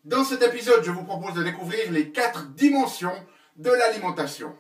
Dans cet épisode, je vous propose de découvrir les 4 dimensions de l'alimentation.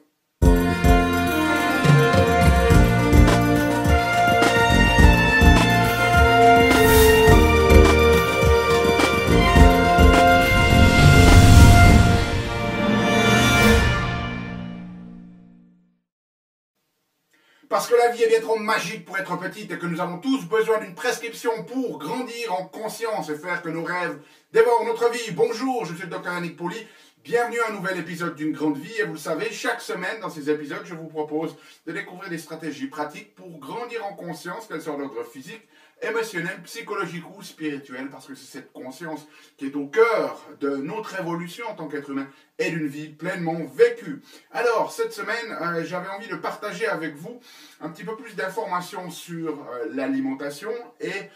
Parce que la vie est bien trop magique pour être petite et que nous avons tous besoin d'une prescription pour grandir en conscience et faire que nos rêves dévorent notre vie. Bonjour, je suis le Dr Yannick Pauly. Bienvenue à un nouvel épisode d'une grande vie. Et vous le savez, chaque semaine dans ces épisodes, je vous propose de découvrir des stratégies pratiques pour grandir en conscience, qu'elles soient d'ordre physique, émotionnel, psychologique ou spirituel, parce que c'est cette conscience qui est au cœur de notre évolution en tant qu'être humain et d'une vie pleinement vécue. Alors, cette semaine, j'avais envie de partager avec vous un petit peu plus d'informations sur l'alimentation et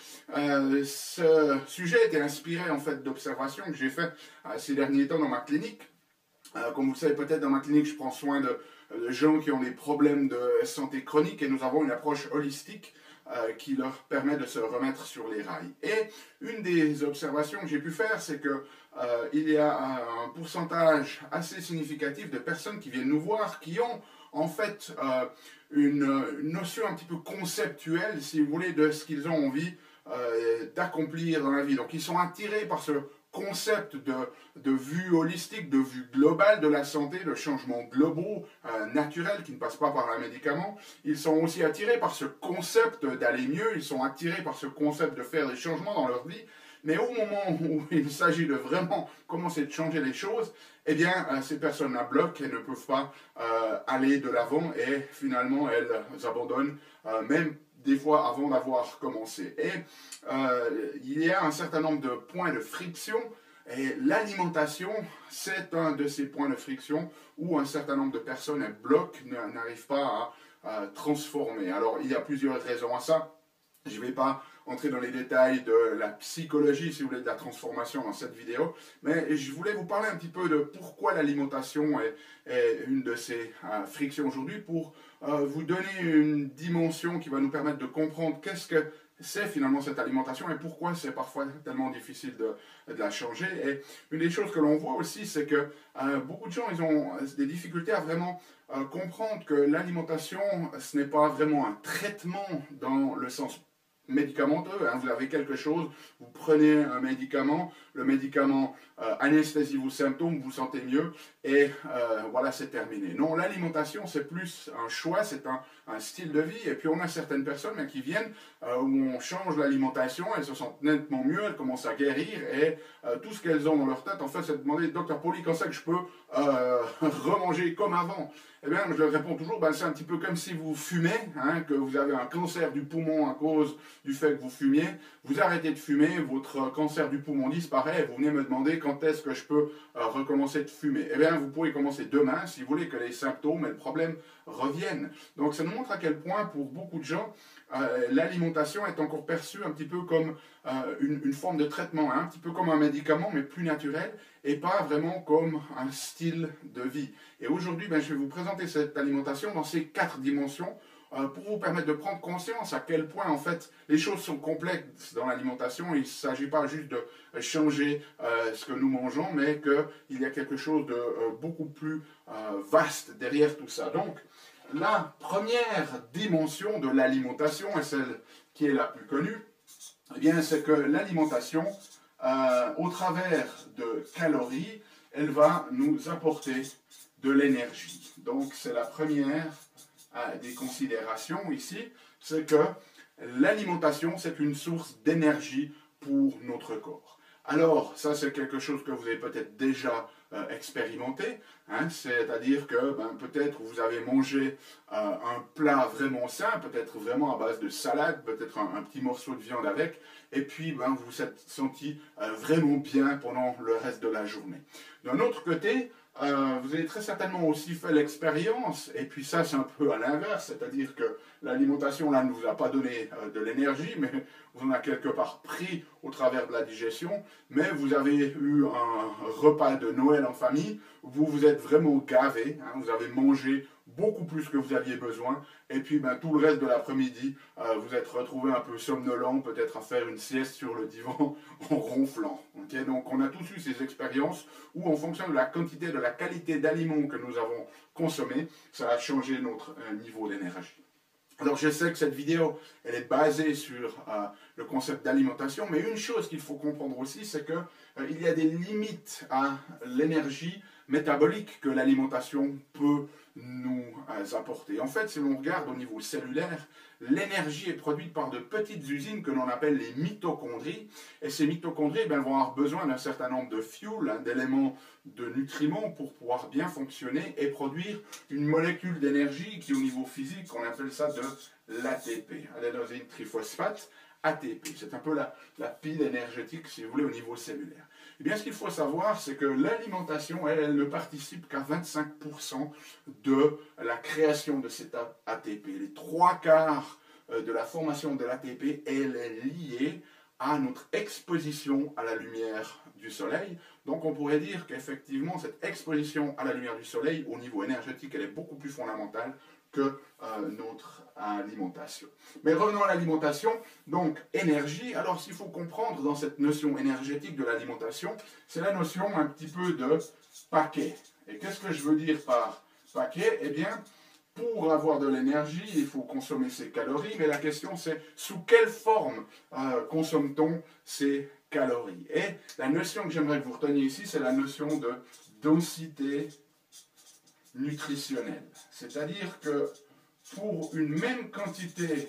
ce sujet était inspiré en fait d'observations que j'ai fait ces derniers temps dans ma clinique. Comme vous le savez peut-être, dans ma clinique, je prends soin de gens qui ont des problèmes de santé chronique et nous avons une approche holistique qui leur permet de se remettre sur les rails. Et une des observations que j'ai pu faire, c'est que il y a un pourcentage assez significatif de personnes qui viennent nous voir qui ont en fait une notion un petit peu conceptuelle, si vous voulez, de ce qu'ils ont envie d'accomplir dans la vie. Donc ils sont attirés par ce concept de vue holistique, de vue globale de la santé, de changements globaux, naturels qui ne passent pas par un médicament. Ils sont aussi attirés par ce concept d'aller mieux, ils sont attirés par ce concept de faire des changements dans leur vie. Mais au moment où il s'agit de vraiment commencer de changer les choses, eh bien, ces personnes-là bloquent et ne peuvent pas aller de l'avant et finalement, elles abandonnent, même des fois avant d'avoir commencé. Et il y a un certain nombre de points de friction et l'alimentation, c'est un de ces points de friction où un certain nombre de personnes bloquent, n'arrivent pas à transformer. Alors, il y a plusieurs raisons à ça. Je ne vais pas entrer dans les détails de la psychologie, si vous voulez, de la transformation dans cette vidéo, mais je voulais vous parler un petit peu de pourquoi l'alimentation est une de ces frictions aujourd'hui, pour vous donner une dimension qui va nous permettre de comprendre qu'est-ce que c'est finalement cette alimentation et pourquoi c'est parfois tellement difficile de la changer. Et une des choses que l'on voit aussi, c'est que beaucoup de gens ils ont des difficultés à vraiment comprendre que l'alimentation, ce n'est pas vraiment un traitement dans le sens médicamenteux, hein. Vous avez quelque chose, vous prenez un médicament, le médicament anesthésie vos symptômes, vous vous sentez mieux et voilà, c'est terminé. Non, l'alimentation c'est plus un choix, c'est un style de vie et puis on a certaines personnes qui viennent où on change l'alimentation, elles se sentent nettement mieux, elles commencent à guérir et tout ce qu'elles ont dans leur tête en fait c'est de demander Dr Pauly, quand c'est que je peux remanger comme avant? Eh bien, je leur réponds toujours, c'est un petit peu comme si vous fumez, hein, que vous avez un cancer du poumon à cause du fait que vous fumiez. Vous arrêtez de fumer, votre cancer du poumon disparaît et vous venez me demander quand est-ce que je peux recommencer de fumer. Eh bien, vous pouvez commencer demain si vous voulez que les symptômes et le problème reviennent. Donc, ça nous montre à quel point, pour beaucoup de gens, l'alimentation est encore perçue un petit peu comme une forme de traitement, hein, un petit peu comme un médicament, mais plus naturel, et pas vraiment comme un style de vie. Et aujourd'hui, je vais vous présenter cette alimentation dans ces 4 dimensions pour vous permettre de prendre conscience à quel point, en fait, les choses sont complexes dans l'alimentation. Il ne s'agit pas juste de changer ce que nous mangeons, mais qu'il y a quelque chose de beaucoup plus vaste derrière tout ça. Donc, la première dimension de l'alimentation, et celle qui est la plus connue, eh bien, c'est que l'alimentation, au travers de calories, elle va nous apporter de l'énergie. Donc, c'est la première des considérations ici, c'est que l'alimentation, c'est une source d'énergie pour notre corps. Alors, ça, c'est quelque chose que vous avez peut-être déjà expérimenté, hein, c'est-à-dire que peut-être vous avez mangé un plat vraiment sain, peut-être vraiment à base de salade, peut-être un petit morceau de viande avec, et puis vous vous êtes senti vraiment bien pendant le reste de la journée. D'un autre côté, vous avez très certainement aussi fait l'expérience, et puis ça c'est un peu à l'inverse, c'est-à-dire que l'alimentation là ne vous a pas donné de l'énergie, mais vous en avez quelque part pris au travers de la digestion, mais vous avez eu un repas de Noël Noël en famille, vous vous êtes vraiment gavé, hein, vous avez mangé beaucoup plus que vous aviez besoin, et puis tout le reste de l'après-midi, vous êtes retrouvé un peu somnolent, peut-être à faire une sieste sur le divan en ronflant. Okay, donc on a tous eu ces expériences où en fonction de la quantité, de la qualité d'aliments que nous avons consommés, ça a changé notre niveau d'énergie. Alors je sais que cette vidéo, elle est basée sur le concept d'alimentation, mais une chose qu'il faut comprendre aussi, c'est qu'il y a des limites à l'énergie métabolique que l'alimentation peut nous apporter. En fait, si l'on regarde au niveau cellulaire, l'énergie est produite par de petites usines que l'on appelle les mitochondries, et ces mitochondries vont avoir besoin d'un certain nombre de fuel, hein, d'éléments de nutriments pour pouvoir bien fonctionner et produire une molécule d'énergie qui au niveau physique, on appelle ça de l'ATP, adénosine triphosphate, ATP. C'est un peu la pile énergétique, si vous voulez, au niveau cellulaire. Eh bien, ce qu'il faut savoir, c'est que l'alimentation, elle ne participe qu'à 25% de la création de cet ATP. Les 3/4 de la formation de l'ATP, elle est liée à notre exposition à la lumière du soleil. Donc on pourrait dire qu'effectivement, cette exposition à la lumière du soleil, au niveau énergétique, elle est beaucoup plus fondamentale que notre alimentation. Mais revenons à l'alimentation, donc énergie. Alors ce qu'il faut comprendre dans cette notion énergétique de l'alimentation, c'est la notion un petit peu de paquet. Et qu'est-ce que je veux dire par paquet? Eh bien, pour avoir de l'énergie, il faut consommer ses calories, mais la question c'est sous quelle forme consomme-t-on ces calories? Et la notion que j'aimerais que vous reteniez ici, c'est la notion de densité nutritionnelle. C'est-à-dire que pour une même quantité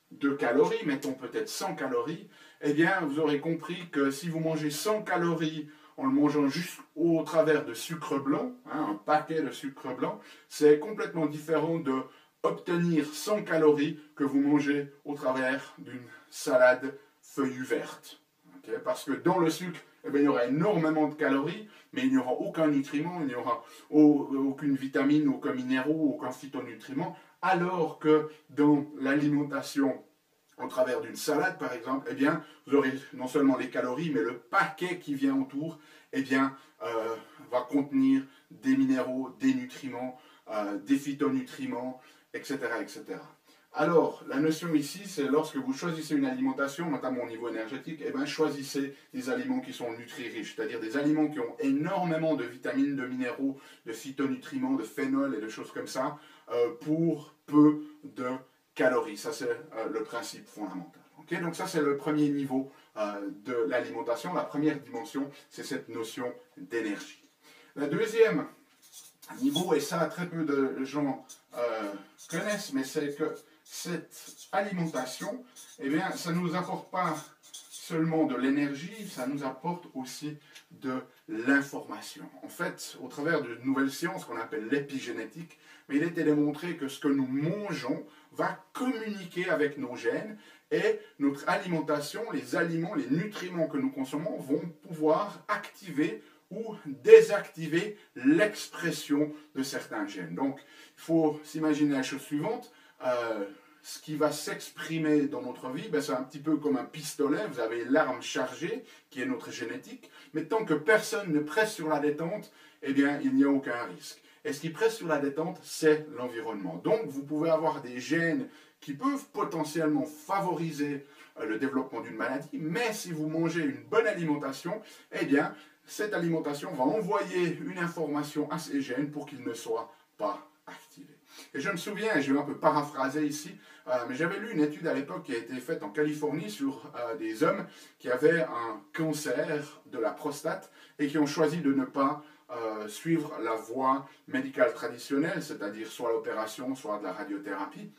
de calories, mettons peut-être 100 calories, eh bien vous aurez compris que si vous mangez 100 calories en le mangeant juste au travers de sucre blanc, hein, un paquet de sucre blanc, c'est complètement différent de obtenir 100 calories que vous mangez au travers d'une salade feuillue verte. Okay? Parce que dans le sucre, eh bien, il y aura énormément de calories, mais il n'y aura aucun nutriment, il n'y aura aucune vitamine, aucun minéraux, aucun phytonutriment, alors que dans l'alimentation au travers d'une salade, par exemple, eh bien, vous aurez non seulement les calories, mais le paquet qui vient autour, eh bien, va contenir des minéraux, des nutriments, des phytonutriments, etc., etc. Alors, la notion ici, c'est lorsque vous choisissez une alimentation, notamment au niveau énergétique, eh bien, choisissez des aliments qui sont nutri-riches, c'est-à-dire des aliments qui ont énormément de vitamines, de minéraux, de phytonutriments, de phénol et de choses comme ça, pour peu de calories. Ça, c'est le principe fondamental. Okay, donc ça, c'est le premier niveau de l'alimentation. La première dimension, c'est cette notion d'énergie. La deuxième niveau, et ça, très peu de gens connaissent, mais c'est que cette alimentation, eh bien, ça ne nous apporte pas seulement de l'énergie, ça nous apporte aussi de l'information. En fait, au travers d'une nouvelle science qu'on appelle l'épigénétique, mais il était démontré que ce que nous mangeons va communiquer avec nos gènes et notre alimentation, les aliments, les nutriments que nous consommons vont pouvoir activer ou désactiver l'expression de certains gènes. Donc, il faut s'imaginer la chose suivante. Ce qui va s'exprimer dans notre vie, ben c'est un petit peu comme un pistolet. Vous avez l'arme chargée, qui est notre génétique, mais tant que personne ne presse sur la détente, eh bien, il n'y a aucun risque. Et ce qui presse sur la détente, c'est l'environnement. Donc, vous pouvez avoir des gènes qui peuvent potentiellement favoriser le développement d'une maladie, mais si vous mangez une bonne alimentation, eh bien, cette alimentation va envoyer une information à ces gènes pour qu'ils ne soient pas activés. Et je me souviens, et je vais un peu paraphraser ici, mais j'avais lu une étude à l'époque qui a été faite en Californie sur des hommes qui avaient un cancer de la prostate et qui ont choisi de ne pas suivre la voie médicale traditionnelle, c'est-à-dire soit l'opération, soit de la radiothérapie.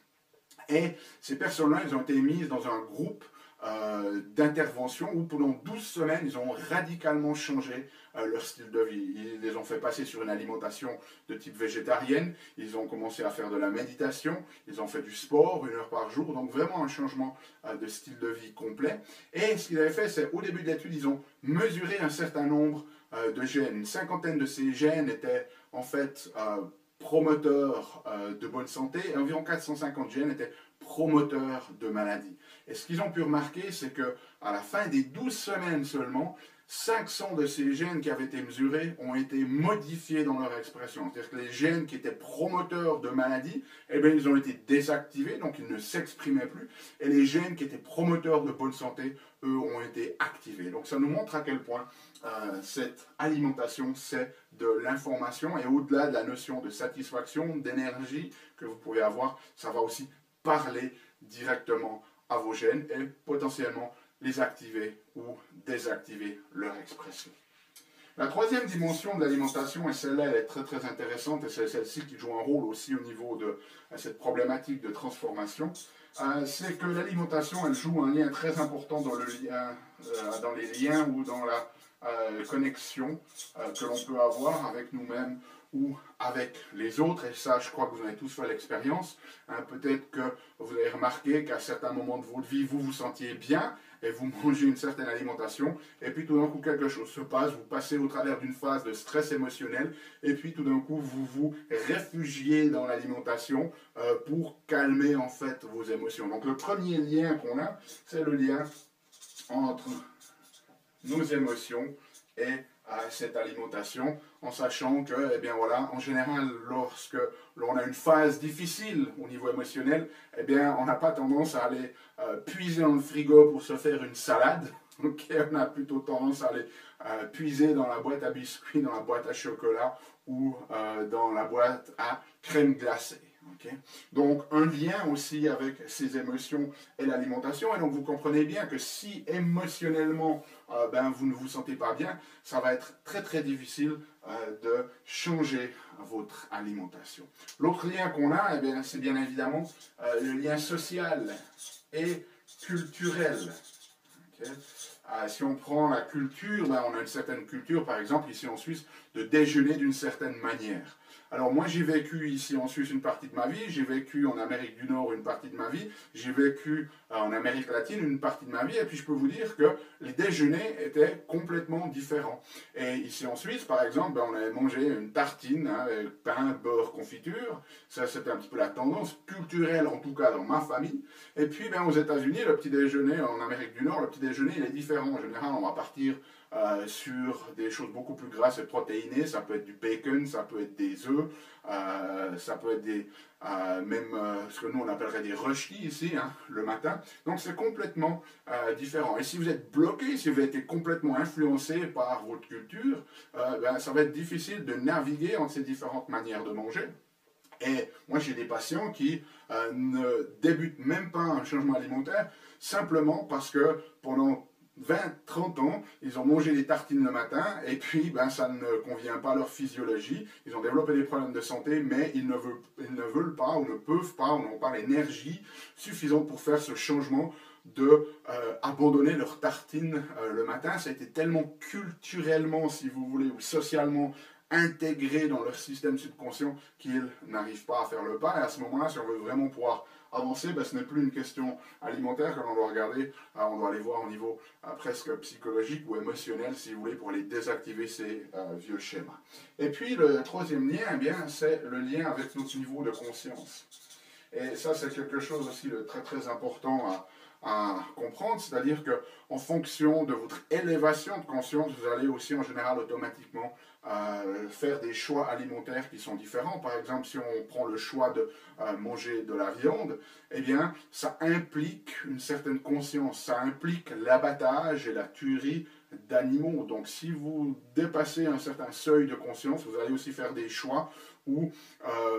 Et ces personnes-là, elles ont été mises dans un groupe d'intervention où pendant 12 semaines, ils ont radicalement changé leur style de vie. Ils les ont fait passer sur une alimentation de type végétarienne, ils ont commencé à faire de la méditation, ils ont fait du sport 1 heure par jour, donc vraiment un changement de style de vie complet. Et ce qu'ils avaient fait, c'est au début de l'étude, ils ont mesuré un certain nombre de gènes. Une cinquantaine de ces gènes étaient en fait promoteurs de bonne santé et environ 450 gènes étaient promoteurs de maladies. Et ce qu'ils ont pu remarquer, c'est qu'à la fin des 12 semaines seulement, 500 de ces gènes qui avaient été mesurés ont été modifiés dans leur expression. C'est-à-dire que les gènes qui étaient promoteurs de maladies, eh bien, ils ont été désactivés, donc ils ne s'exprimaient plus. Et les gènes qui étaient promoteurs de bonne santé, eux, ont été activés. Donc ça nous montre à quel point cette alimentation, c'est de l'information. Et au-delà de la notion de satisfaction, d'énergie que vous pouvez avoir, ça va aussi parler directement à vos gènes et potentiellement les activer ou désactiver leur expression. La troisième dimension de l'alimentation, et celle-là elle est très très intéressante, et c'est celle-ci qui joue un rôle aussi au niveau de cette problématique de transformation, c'est que l'alimentation elle joue un lien très important dans, dans les liens ou dans la connexion que l'on peut avoir avec nous-mêmes ou avec les autres, et ça je crois que vous en avez tous fait l'expérience. Peut-être que vous avez remarqué qu'à certains moments de votre vie vous vous sentiez bien et vous mangez une certaine alimentation, et puis tout d'un coup quelque chose se passe, vous passez au travers d'une phase de stress émotionnel, et puis tout d'un coup vous vous réfugiez dans l'alimentation pour calmer en fait vos émotions. Donc le premier lien qu'on a, c'est le lien entre nos émotions et cette alimentation, en sachant que, eh bien voilà, en général, lorsque l'on a une phase difficile au niveau émotionnel, eh bien, on n'a pas tendance à aller puiser dans le frigo pour se faire une salade. Okay, on a plutôt tendance à aller puiser dans la boîte à biscuits, dans la boîte à chocolat ou dans la boîte à crème glacée. Okay. Donc un lien aussi avec ces émotions et l'alimentation, et donc vous comprenez bien que si émotionnellement vous ne vous sentez pas bien, ça va être très très difficile de changer votre alimentation. L'autre lien qu'on a, eh bien, c'est bien évidemment le lien social et culturel. Okay. Si on prend la culture, on a une certaine culture, par exemple ici en Suisse, de déjeuner d'une certaine manière. Alors moi j'ai vécu ici en Suisse une partie de ma vie, j'ai vécu en Amérique du Nord une partie de ma vie, j'ai vécu en Amérique latine une partie de ma vie, et puis je peux vous dire que les déjeuners étaient complètement différents. Et ici en Suisse par exemple, on avait mangé une tartine avec pain, beurre, confiture, ça c'était un petit peu la tendance culturelle en tout cas dans ma famille. Et puis aux États-Unis, le petit déjeuner en Amérique du Nord, le petit déjeuner il est différent. En général on va partir sur des choses beaucoup plus grasses et protéinées, ça peut être du bacon, ça peut être des œufs, ça peut être des, ce que nous on appellerait des rushis ici, le matin. Donc c'est complètement différent. Et si vous êtes bloqué, si vous avez été complètement influencé par votre culture, ça va être difficile de naviguer entre ces différentes manières de manger. Et moi j'ai des patients qui ne débutent même pas un changement alimentaire simplement parce que pendant 20-30 ans, ils ont mangé des tartines le matin et puis ça ne convient pas à leur physiologie. Ils ont développé des problèmes de santé, mais ils ne veulent pas ou ne peuvent pas ou n'ont pas l'énergie suffisante pour faire ce changement de abandonner leurs tartines le matin. Ça a été tellement culturellement, si vous voulez, ou socialement intégré dans leur système subconscient qu'ils n'arrivent pas à faire le pas. Et à ce moment-là, si on veut vraiment pouvoir avancer, ce n'est plus une question alimentaire que l'on doit regarder, on doit aller voir au niveau presque psychologique ou émotionnel, si vous voulez, pour aller désactiver ces vieux schémas. Et puis le troisième lien, c'est le lien avec notre niveau de conscience. Et ça, c'est quelque chose aussi de très très important à comprendre, c'est-à-dire qu'en fonction de votre élévation de conscience, vous allez aussi en général automatiquement faire des choix alimentaires qui sont différents. Par exemple, si on prend le choix de manger de la viande, eh bien, ça implique une certaine conscience, ça implique l'abattage et la tuerie d'animaux. Donc, si vous dépassez un certain seuil de conscience, vous allez aussi faire des choix où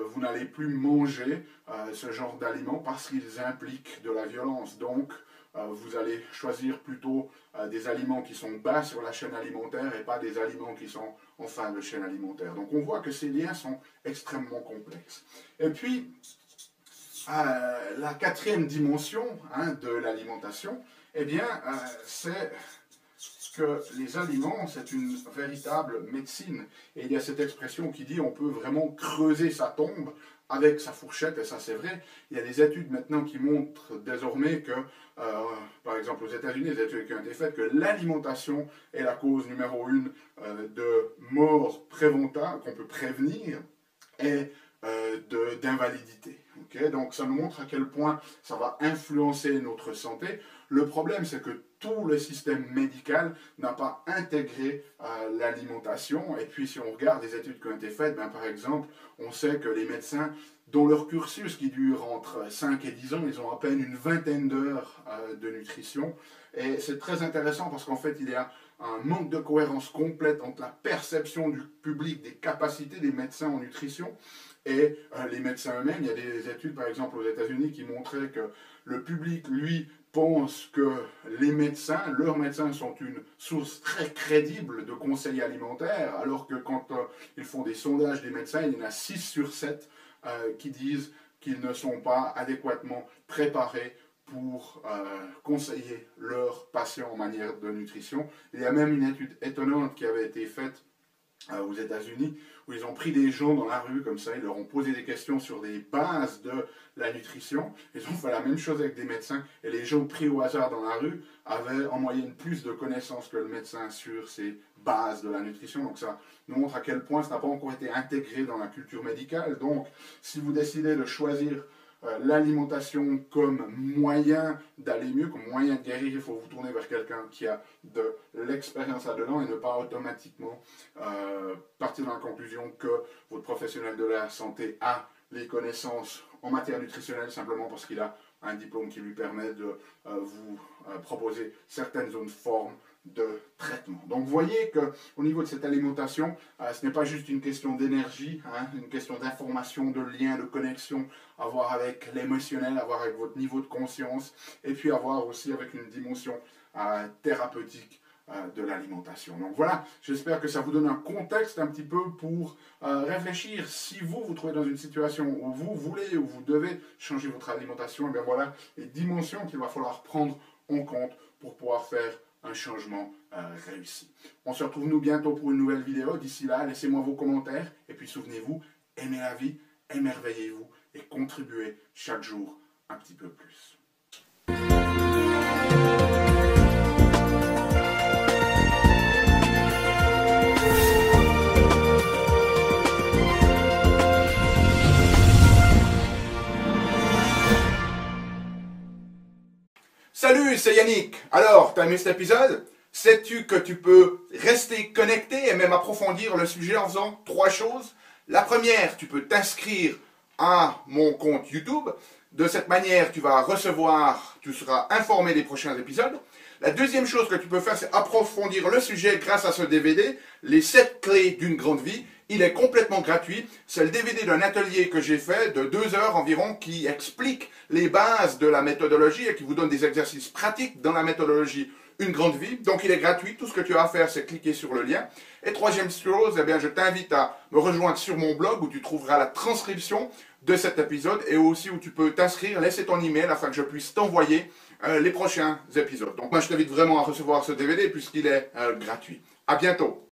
vous n'allez plus manger ce genre d'aliments parce qu'ils impliquent de la violence. Donc, vous allez choisir plutôt des aliments qui sont bas sur la chaîne alimentaire et pas des aliments qui sont en fin de chaîne alimentaire. Donc, on voit que ces liens sont extrêmement complexes. Et puis, la quatrième dimension de l'alimentation, eh bien, c'est que les aliments, c'est une véritable médecine. Et il y a cette expression qui dit on peut vraiment creuser sa tombe avec sa fourchette, et ça c'est vrai. Il y a des études maintenant qui montrent désormais que, par exemple aux États-Unis, des études qui ont été faites, que l'alimentation est la cause numéro 1 de mort préventable, qu'on peut prévenir, et d'invalidité. Okay, donc ça nous montre à quel point ça va influencer notre santé. Le problème, c'est que tout le système médical n'a pas intégré l'alimentation. Et puis si on regarde des études qui ont été faites, ben, par exemple, on sait que les médecins, dont leur cursus qui dure entre 5 et 10 ans, ils ont à peine une vingtaine d'heures de nutrition. Et c'est très intéressant parce qu'en fait, il y a un manque de cohérence complète entre la perception du public des capacités des médecins en nutrition et les médecins eux-mêmes. Il y a des études, par exemple, aux États-Unis qui montraient que le public, lui, pense que les médecins, leurs médecins sont une source très crédible de conseils alimentaires, alors que quand ils font des sondages des médecins, il y en a 6 sur 7 qui disent qu'ils ne sont pas adéquatement préparés pour conseiller leurs patients en matière de nutrition. Il y a même une étude étonnante qui avait été faite aux États-Unis, où ils ont pris des gens dans la rue, comme ça, ils leur ont posé des questions sur des bases de la nutrition. Ils ont fait la même chose avec des médecins, et les gens pris au hasard dans la rue avaient en moyenne plus de connaissances que le médecin sur ces bases de la nutrition. Donc ça nous montre à quel point ça n'a pas encore été intégré dans la culture médicale. Donc, si vous décidez de choisir l'alimentation comme moyen d'aller mieux, comme moyen de guérir, il faut vous tourner vers quelqu'un qui a de l'expérience là-dedans et ne pas automatiquement partir dans la conclusion que votre professionnel de la santé a les connaissances en matière nutritionnelle simplement parce qu'il a un diplôme qui lui permet de vous proposer certaines zones formes de traitement. Donc vous voyez qu'au niveau de cette alimentation, ce n'est pas juste une question d'énergie, hein, une question d'information, de lien, de connexion, à voir avec l'émotionnel, à voir avec votre niveau de conscience, et puis à voir aussi avec une dimension thérapeutique de l'alimentation. Donc voilà, j'espère que ça vous donne un contexte un petit peu pour réfléchir. Si vous vous trouvez dans une situation où vous voulez ou vous devez changer votre alimentation, et bien voilà les dimensions qu'il va falloir prendre en compte pour pouvoir faire un changement réussi. On se retrouve nous bientôt pour une nouvelle vidéo. D'ici là, laissez-moi vos commentaires et puis souvenez-vous, aimez la vie, émerveillez-vous et contribuez chaque jour un petit peu plus. Salut, c'est Yannick. Alors, t'as aimé cet épisode? Sais-tu que tu peux rester connecté et même approfondir le sujet en faisant 3 choses? La première, tu peux t'inscrire à mon compte YouTube. De cette manière, tu seras informé des prochains épisodes. La deuxième chose que tu peux faire, c'est approfondir le sujet grâce à ce DVD, les 7 clés d'une grande vie. Il est complètement gratuit. C'est le DVD d'un atelier que j'ai fait de 2 heures environ qui explique les bases de la méthodologie et qui vous donne des exercices pratiques dans la méthodologie Une Grande Vie. Donc il est gratuit. Tout ce que tu as à faire, c'est cliquer sur le lien. Et troisième chose, eh bien, je t'invite à me rejoindre sur mon blog où tu trouveras la transcription de cet épisode et aussi où tu peux t'inscrire, laisser ton email afin que je puisse t'envoyer les prochains épisodes. Donc moi, je t'invite vraiment à recevoir ce DVD puisqu'il est gratuit. À bientôt.